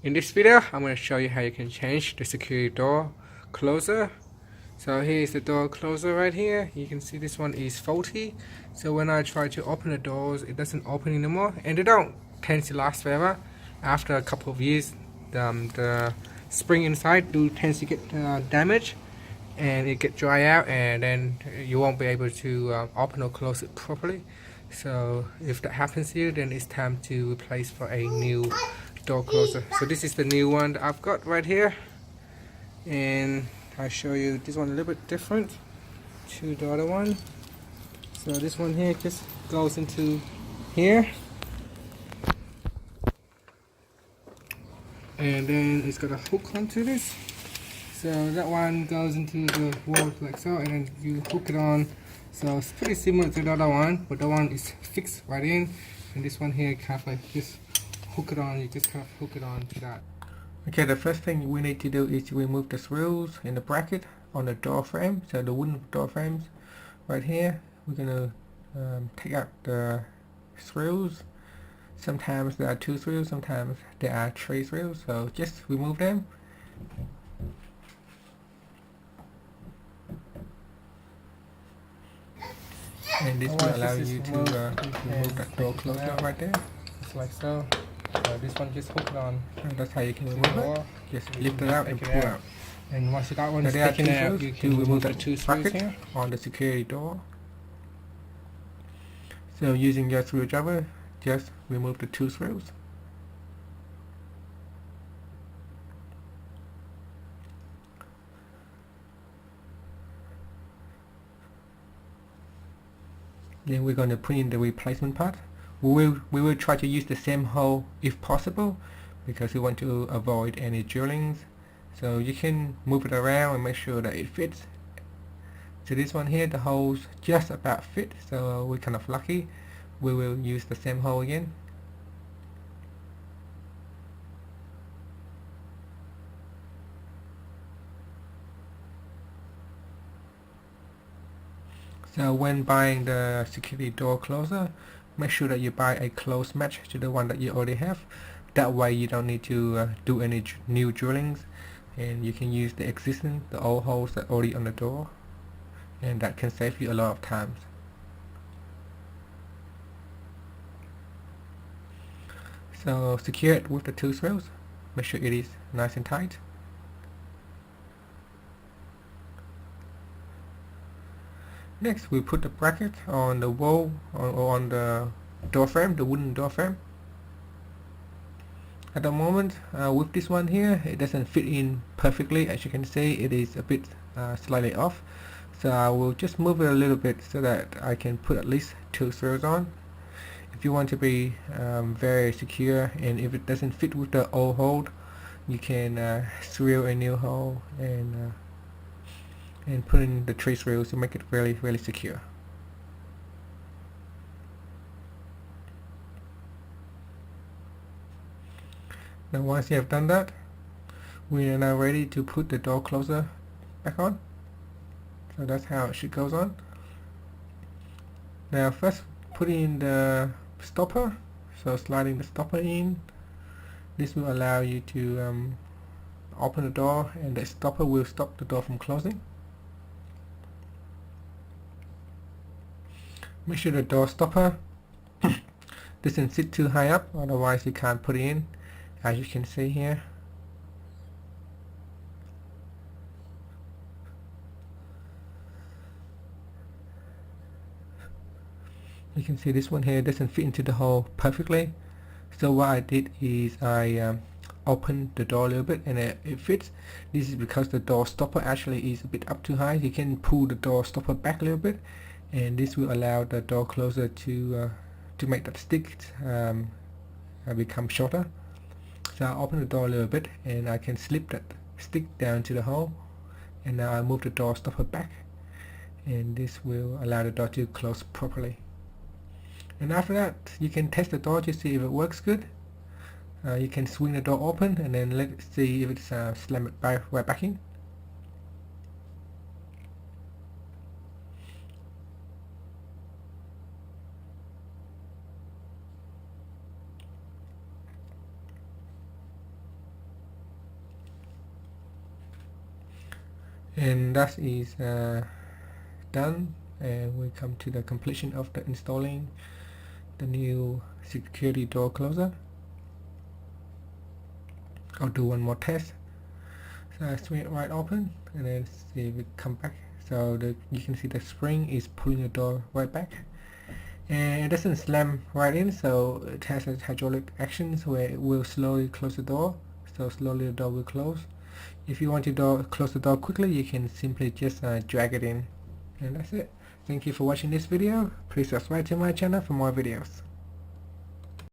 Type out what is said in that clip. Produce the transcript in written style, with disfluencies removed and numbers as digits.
In this video, I'm going to show you how you can change the security door closer. So here is the door closer right here. You can see this one is faulty. So when I try to open the doors, it doesn't open anymore, and they don't tend to last forever. After a couple of years, the spring inside do tends to get damaged, and it get dry out, and then you won't be able to open or close it properly. So if that happens to you, then it's time to replace for a new door closer. So this is the new one that I've got right here, and I'll show you this one a little bit different to the other one. So this one here just goes into here, and then it's got a hook onto this. So that one goes into the wall like so, and then you hook it on. So it's pretty similar to the other one, but the one is fixed right in, and this one here kind of like just hook it on. You just kind of hook it on to that. Okay, the first thing we need to do is to remove the screws in the bracket on the door frame. So the wooden door frames right here, we're gonna take out the screws. Sometimes there are 2 screws, sometimes there are 3 screws, so just remove them. And this will allow you to remove that door closer right there. Just like so. This one just hook it on. And that's how you can remove it. Just lift it out and pull out. And once that one is taken out, you can remove the 2 screws here on the security door. So using your screwdriver, just remove the 2 screws. Then we're going to put in the replacement part. We will try to use the same hole if possible, because we want to avoid any drillings. So you can move it around and make sure that it fits. So this one here, the holes just about fit, so we're kind of lucky. We will use the same hole again. So when buying the security door closer, make sure that you buy a close match to the one that you already have. That way you don't need to do any new drillings, and you can use the old holes that are already on the door, and that can save you a lot of times. So secure it with the 2 screws. Make sure it is nice and tight. Next, we put the bracket on the wall or on the door frame, the wooden door frame. At the moment, with this one here, it doesn't fit in perfectly. As you can see, it is a bit slightly off. So I will just move it a little bit so that I can put at least 2 screws on. If you want to be very secure, and if it doesn't fit with the old hole, you can drill a new hole and put in the 3 screws to make it really secure. Now once you have done that, we are now ready to put the door closer back on. So that's how it should goes on. Now first put in the stopper, so sliding the stopper in. This will allow you to open the door, and the stopper will stop the door from closing. Make sure the door stopper doesn't sit too high up, otherwise you can't put it in, as you can see here. You can see this one here doesn't fit into the hole perfectly. So what I did is I opened the door a little bit, and it fits. This is because the door stopper actually is a bit up too high. You can pull the door stopper back a little bit, and this will allow the door closer to make that stick become shorter. So I open the door a little bit, and I can slip that stick down to the hole, and now I move the door stopper back, and this will allow the door to close properly. And after that, you can test the door to see if it works good. You can swing the door open and then let it see if it's slam it right back in. And that is done, and we come to the completion of the installing the new security door closer. I'll do one more test. So I swing it right open and then see if it come back. So you can see the spring is pulling the door right back, and it doesn't slam right in, so it has a hydraulic actions where it will slowly close the door. So slowly the door will close. If you want to close the door quickly, you can simply just drag it in, and that's it. Thank you for watching this video. Please subscribe to my channel for more videos.